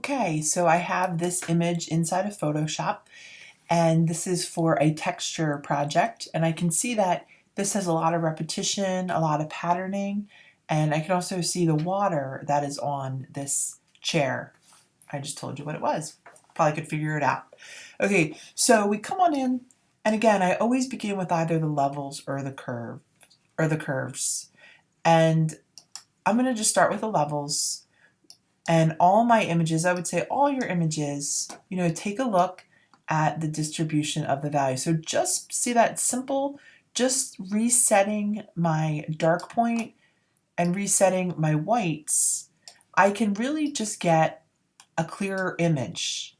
Okay, so I have this image inside of Photoshop, and this is for a texture project, and I can see that this has a lot of repetition, a lot of patterning, and I can also see the water that is on this chair. I just told you what it was. Probably could figure it out. Okay, so we come on in, and again, I always begin with either the levels or the curves. And I'm going to just start with the levels. And all my images, I would say all your images, take a look at the distribution of the value. So just see that simple, just resetting my dark point and resetting my whites, I can really just get a clearer image.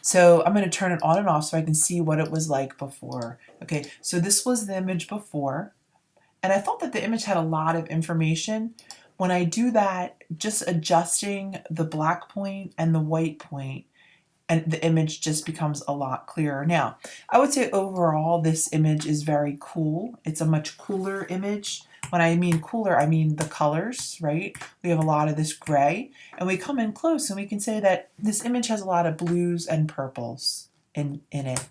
So I'm going to turn it on and off so I can see what it was like before. Okay, so this was the image before, and I thought that the image had a lot of information. When I do that, just adjusting the black point and the white point, and the image just becomes a lot clearer. Now, I would say overall this image is very cool. It's a much cooler image. When I mean cooler, I mean the colors, right? We have a lot of this gray, and we come in close and we can say that this image has a lot of blues and purples in it.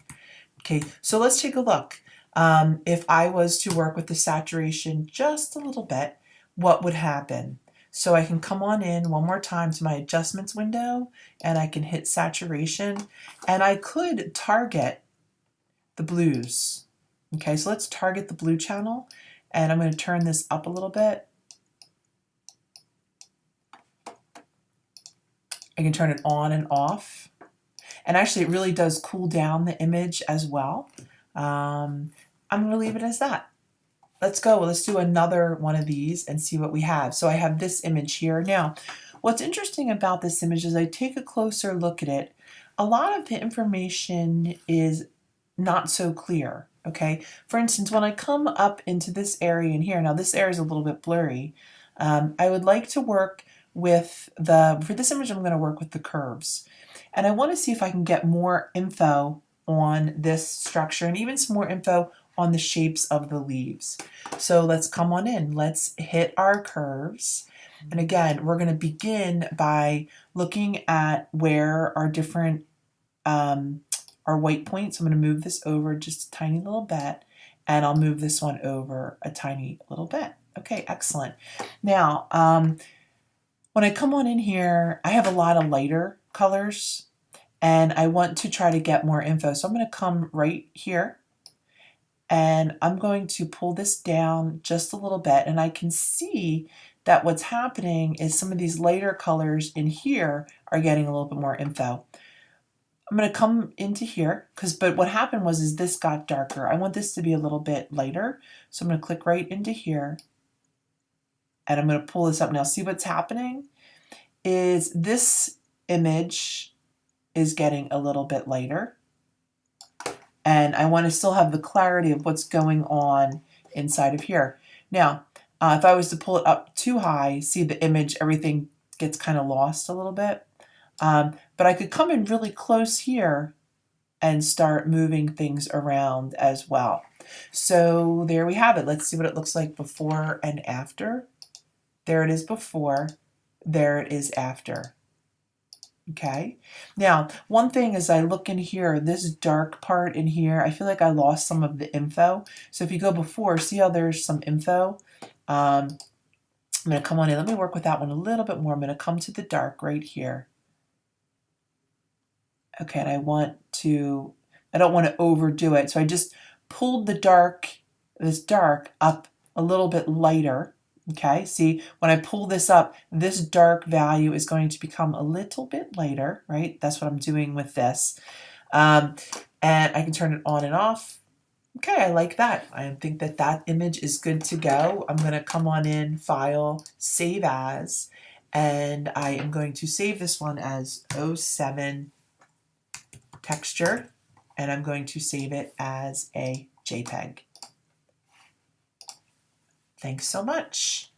Okay, so let's take a look. If I was to work with the saturation just a little bit, what would happen? So I can come on in one more time to my adjustments window, and I can hit saturation, and I could target the blues. Okay, so let's target the blue channel, and I'm going to turn this up a little bit. I can turn it on and off, and actually it really does cool down the image as well. I'm going to leave it as that. Let's go. Let's do another one of these and see what we have. So I have this image here. Now, what's interesting about this image is I take a closer look at it. A lot of the information is not so clear. Okay. For instance, when I come up into this area in here, now this area is a little bit blurry. I would like to work with for this image, I'm going to work with the curves. And I want to see if I can get more info on this structure and even some more info on the shapes of the leaves. So let's come on in. Let's hit our curves. And again, we're going to begin by looking at where our different our white points. I'm going to move this over just a tiny little bit, and I'll move this one over a tiny little bit. Okay, excellent. Now, when I come on in here, I have a lot of lighter colors, and I want to try to get more info. So I'm going to come right here, and I'm going to pull this down just a little bit, and I can see that what's happening is some of these lighter colors in here are getting a little bit more info. I'm going to come into here, but what happened was this got darker. I want this to be a little bit lighter, so I'm going to click right into here, and I'm going to pull this up. Now see what's happening is this image is getting a little bit lighter. And I want to still have the clarity of what's going on inside of here. Now, if I was to pull it up too high, see the image, everything gets kind of lost a little bit. But I could come in really close here and start moving things around as well. So there we have it. Let's see what it looks like before and after. There it is before, there it is after. Okay, now one thing as I look in here, this dark part in here, I feel like I lost some of the info. So if you go before, see how there's some info? I'm going to come on in. Let me work with that one a little bit more. I'm going to come to the dark right here. Okay, and I don't want to overdo it. So I just pulled this dark up a little bit lighter. Okay, see, when I pull this up, this dark value is going to become a little bit lighter, right? That's what I'm doing with this. And I can turn it on and off. Okay, I like that. I think that that image is good to go. I'm going to come on in, File, Save As, and I am going to save this one as 07 texture, and I'm going to save it as a JPEG. Thanks so much.